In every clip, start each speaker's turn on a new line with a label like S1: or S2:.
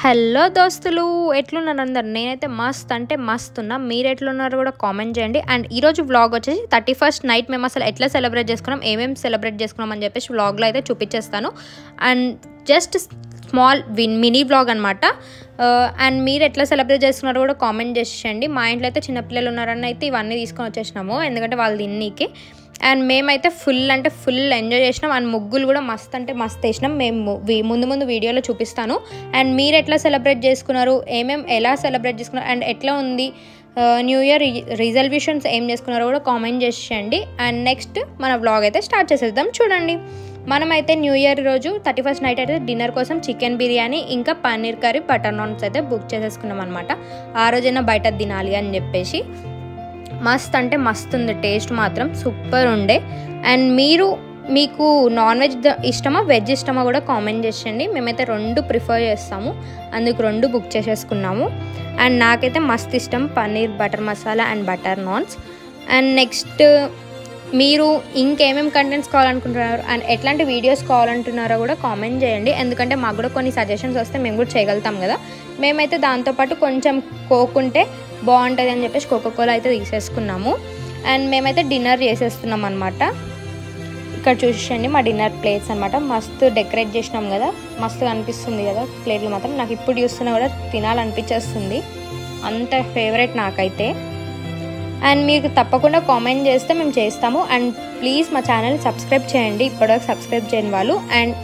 S1: Hello దోస్తులు, ఎట్లున్నారు అందరు? నేనైతే మస్త్ అంటే మస్త్ ఉన్నా. మీరు ఎట్లున్నారో కూడా కామెంట్ చేయండి. అండ్ ఈరోజు వ్లాగ్ వచ్చేసి 31st నైట్ మేము అసలు ఎట్లా సెలబ్రేట్ చేసుకున్నాం, ఏమేమి సెలబ్రేట్ చేసుకున్నాం అని చెప్పేసి వ్లాగ్లో అయితే చూపించేస్తాను. And just small mini vlog అనమాట. అండ్ మీరు ఎట్లా సెలబ్రేట్ చేసుకున్నారో కూడా కామెంట్ చేసేయండి. మా ఇంట్లో అయితే చిన్నపిల్లలు ఉన్నారని అయితే ఇవన్నీ తీసుకొని వచ్చేసినాము, ఎందుకంటే వాళ్ళు తిన్నీకి. అండ్ మేమైతే ఫుల్ ఎంజాయ్ చేసినాం. అండ్ ముగ్గులు కూడా మస్త్ అంటే మస్త్ వేసినాం. మేము ముందు వీడియోలో చూపిస్తాను. అండ్ మీరు ఎట్లా సెలబ్రేట్ చేసుకున్నారు, ఎలా సెలబ్రేట్ చేసుకున్నారు, అండ్ ఎట్లా ఉంది న్యూ ఇయర్ రిజల్యూషన్స్ ఏం చేసుకున్నారో కూడా కామెంట్ చేసేయండి. అండ్ నెక్స్ట్ మన వ్లాగ్ అయితే స్టార్ట్ చేసేద్దాం. చూడండి, మనమైతే న్యూ ఇయర్ రోజు 31st నైట్ అయితే డిన్నర్ కోసం చికెన్ బిర్యానీ ఇంకా పన్నీర్ కర్రీ బటర్ నాన్స్ అయితే బుక్ చేసేసుకున్నాం అనమాట. ఆ రోజైనా బయట తినాలి అని చెప్పేసి. మస్త్ అంటే మస్త్ ఉంది, టేస్ట్ మాత్రం సూపర్ ఉండే. అండ్ మీకు నాన్ వెజ్ ఇష్టమా వెజ్ ఇష్టమా కూడా కామెంట్ చేసేయండి. మేమైతే రెండు ప్రిఫర్ చేస్తాము, అందుకు రెండు బుక్ చేసేసుకున్నాము. అండ్ నాకైతే మస్త్ ఇష్టం paneer butter masala and butter naans. And next మీరు ఇంకేమేమి కంటెంట్స్ కావాలనుకుంటున్నారు అండ్ ఎట్లాంటి వీడియోస్ కావాలంటున్నారో కూడా కామెంట్ చేయండి, ఎందుకంటే మాకు కూడా కొన్ని సజెషన్స్ వస్తే మేము కూడా చేయగలుగుతాం కదా. మేమైతే దాంతోపాటు కొంచెం కోక్ ఉంటే బాగుంటుంది అని చెప్పేసి కోకోకోలా అయితే తీసేసుకున్నాము. అండ్ మేమైతే డిన్నర్ చేసేస్తున్నాం అనమాట. ఇక్కడ చూసేయండి మా డిన్నర్ ప్లేట్స్ అనమాట. మస్తు డెకరేట్ చేసినాం కదా, మస్తుగా అనిపిస్తుంది కదా ప్లేట్లు మాత్రం. నాకు ఇప్పుడు చూస్తున్నా కూడా తినాలనిపించేస్తుంది, అంత ఫేవరెట్ నాకైతే. అండ్ మీకు తప్పకుండా కామెంట్ చేస్తే మేము చేస్తాము. అండ్ ప్లీజ్ మా ఛానల్ సబ్స్క్రైబ్ చేయండి, ఇప్పటివరకు సబ్స్క్రైబ్ చేయని వాళ్ళు. అండ్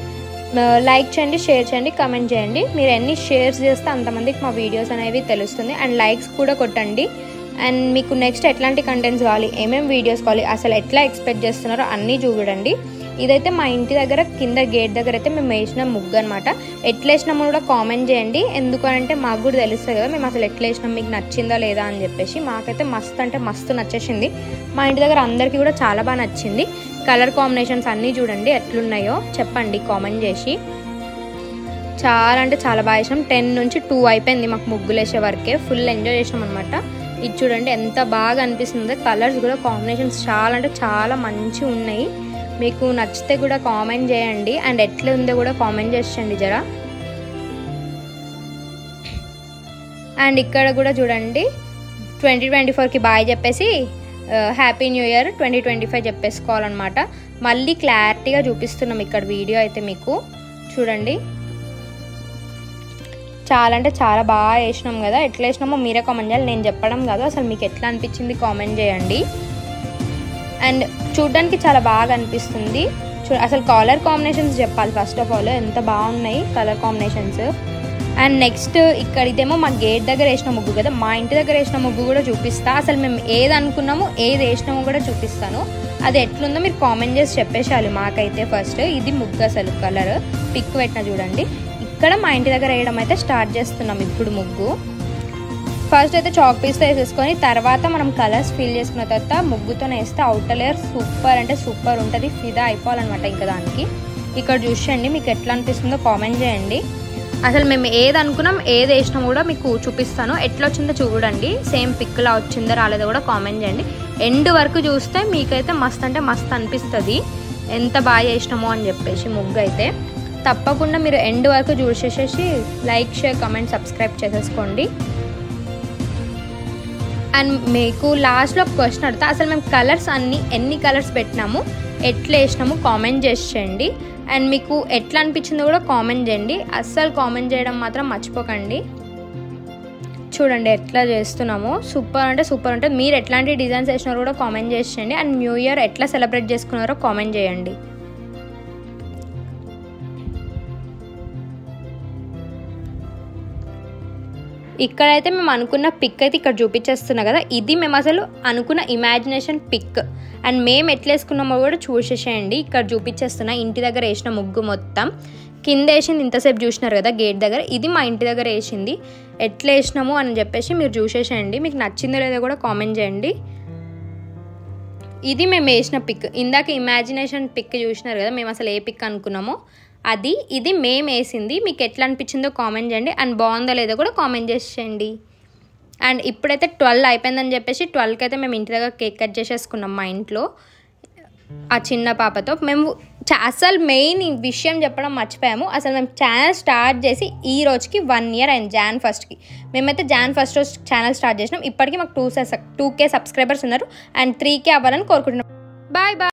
S1: లైక్ చేయండి, షేర్ చేయండి, కామెంట్ చేయండి. మీరు ఎన్ని షేర్స్ చేస్తే అంతమందికి మా వీడియోస్ అనేవి తెలుస్తుంది. అండ్ లైక్స్ కూడా కొట్టండి. అండ్ మీకు నెక్స్ట్ ఎట్లాంటి కంటెంట్స్ కావాలి, ఏమేమి వీడియోస్ కావాలి, అసలు ఎట్లా ఎక్స్పెక్ట్ చేస్తున్నారో అన్నీ చూడండి. ఇదైతే మా ఇంటి దగ్గర కింద గేట్ దగ్గర అయితే మేము వేసిన ముగ్గు అనమాట. ఎట్లా వేసినామో కూడా కామెంట్ చేయండి, ఎందుకంటే మాకు కూడా తెలుస్తుంది కదా మేము అసలు ఎట్లా వేసినాం, మీకు నచ్చిందా లేదా అని చెప్పేసి. మాకైతే మస్తు అంటే మస్తు నచ్చేసింది. మా ఇంటి దగ్గర అందరికీ కూడా చాలా బాగా నచ్చింది. కలర్ కాంబినేషన్స్ అన్నీ చూడండి ఎట్లున్నాయో చెప్పండి కామెంట్ చేసి. చాలా అంటే చాలా బాగా వేసినాం. 10 నుంచి 2 అయిపోయింది మాకు ముగ్గులు వేసే వరకే. ఫుల్ ఎంజాయ్ చేసినాం అనమాట. ఇది చూడండి ఎంత బాగా అనిపిస్తుందో. కలర్స్ కూడా కాంబినేషన్స్ చాలా అంటే చాలా మంచిగా ఉన్నాయి. మీకు నచ్చితే కూడా కామెంట్ చేయండి. అండ్ ఎట్లా ఉందో కూడా కామెంట్ చేసేయండి జరా. అండ్ ఇక్కడ కూడా చూడండి 2024కి బాయ్ చెప్పేసి హ్యాపీ న్యూ ఇయర్ 2025 చెప్పేసుకోవాలన్నమాట. మళ్ళీ క్లారిటీగా చూపిస్తున్నాం ఇక్కడ వీడియో అయితే మీకు చూడండి. చాలా అంటే చాలా బాగా వేసినాం కదా. ఎట్లా వేసినామో మీరే కామెంట్ చేయాలి, నేను చెప్పడం కాదు. అసలు మీకు ఎట్లా అనిపించింది కామెంట్ చేయండి. అండ్ చూడ్డానికి చాలా బాగా అనిపిస్తుంది. అసలు కలర్ కాంబినేషన్స్ చెప్పాలి ఫస్ట్ ఆఫ్ ఆల్, ఎంత బాగున్నాయి కలర్ కాంబినేషన్స్. అండ్ నెక్స్ట్ ఇక్కడ ఇదేమో మా గేట్ దగ్గర వేసిన ముగ్గు కదా, మా ఇంటి దగ్గర వేసిన ముగ్గు కూడా చూపిస్తా. అసలు మేము ఏది అనుకున్నామో ఏది వేసినామో కూడా చూపిస్తాను. అది ఎట్లుందో మీరు కామెంట్ చేసి చెప్పేసాలి మాకైతే. ఫస్ట్ ఇది ముగ్గు అసలు కలర్ పిక్ పెట్టిన చూడండి. ఇక్కడ మా ఇంటి దగ్గర వేయడం అయితే స్టార్ట్ చేస్తున్నాం ఇప్పుడు ముగ్గు. ఫస్ట్ అయితే చాక్ పీస్తో వేసేసుకొని తర్వాత మనం కలర్స్ ఫిల్ చేసుకున్న తర్వాత ముగ్గుతో వేస్తే అవుటర్ లేయర్ సూపర్ అంటే సూపర్ ఉంటుంది. ఫిదా అయిపోవాలన్నమాట ఇంకా దానికి. ఇక్కడ చూసేయండి మీకు ఎట్లా అనిపిస్తుందో కామెంట్ చేయండి. అసలు మేము ఏది అనుకున్నాం ఏది వేసినామో కూడా మీకు చూపిస్తాను. ఎట్లా వచ్చిందో చూడండి, సేమ్ పిక్లా వచ్చిందో రాలేదో కూడా కామెంట్ చేయండి. ఎండ్ వరకు చూస్తే మీకైతే మస్త్ అంటే మస్త్ అనిపిస్తుంది ఎంత బాగా చేసినామో అని చెప్పేసి. ముగ్గు అయితే తప్పకుండా మీరు ఎండ్ వరకు చూసేసేసి లైక్ షేర్ కామెంట్ సబ్స్క్రైబ్ చేసేసుకోండి. అండ్ మీకు లాస్ట్లో ఒక క్వశ్చన్ అడుగుతా, అసలు మేము కలర్స్ ఎన్ని కలర్స్ పెట్టినాము ఎట్లా వేసినాము కామెంట్ చేసేయండి. అండ్ మీకు ఎట్లా అనిపించిందో కూడా కామెంట్ చేయండి. అస్సలు కామెంట్ చేయడం మాత్రం మర్చిపోకండి. చూడండి ఎట్లా చేస్తున్నామో సూపర్ అంటే సూపర్ ఉంటుంది. మీరు ఎట్లాంటి డిజైన్స్ వేసినారో కూడా కామెంట్ చేసేయండి. అండ్ న్యూ ఇయర్ ఎట్లా సెలబ్రేట్ చేసుకున్నారో కామెంట్ చేయండి. ఇక్కడైతే మేము అనుకున్న పిక్ అయితే ఇక్కడ చూపించేస్తున్నా కదా, ఇది మేము అసలు అనుకున్న ఇమాజినేషన్ పిక్. అండ్ మేము ఎట్లా వేసుకున్నామో కూడా చూసేసేయండి. ఇక్కడ చూపించేస్తున్నా ఇంటి దగ్గర వేసిన ముగ్గు మొత్తం. కింద వేసింది ఇంతసేపు చూసినారు కదా గేట్ దగ్గర, ఇది మా ఇంటి దగ్గర వేసింది. ఎట్లా వేసినాము అని చెప్పేసి మీరు చూసేసేయండి. మీకు నచ్చిందో లేదో కూడా కామెంట్ చేయండి. ఇది మేము వేసిన పిక్. ఇందాక ఇమాజినేషన్ పిక్ చూసినారు కదా, మేము అసలు ఏ పిక్ అనుకున్నామో అది. ఇది మేము వేసింది. మీకు ఎట్లా అనిపించిందో కామెంట్ చేయండి. అండ్ బాగుందో లేదో కూడా కామెంట్ చేసేయండి. అండ్ ఇప్పుడైతే 12 అయిపోయిందని చెప్పేసి 12కి అయితే మేము ఇంటి దగ్గర కేక్ కట్ చేసేసుకున్నాం మా ఇంట్లో. ఆ చిన్న పాపతో. మేము అసలు మెయిన్ విషయం చెప్పడం మర్చిపోయాము. అసలు మేము ఛానల్ స్టార్ట్ చేసి ఈ రోజుకి 1 year అయింది. Jan 1st మేమైతే Jan 1st రోజు ఛానల్ స్టార్ట్ చేసినాం. ఇప్పటికీ మాకు 2K సబ్స్క్రైబర్స్ ఉన్నారు అండ్ 3K అవ్వాలని కోరుకుంటున్నాం. Bye bye.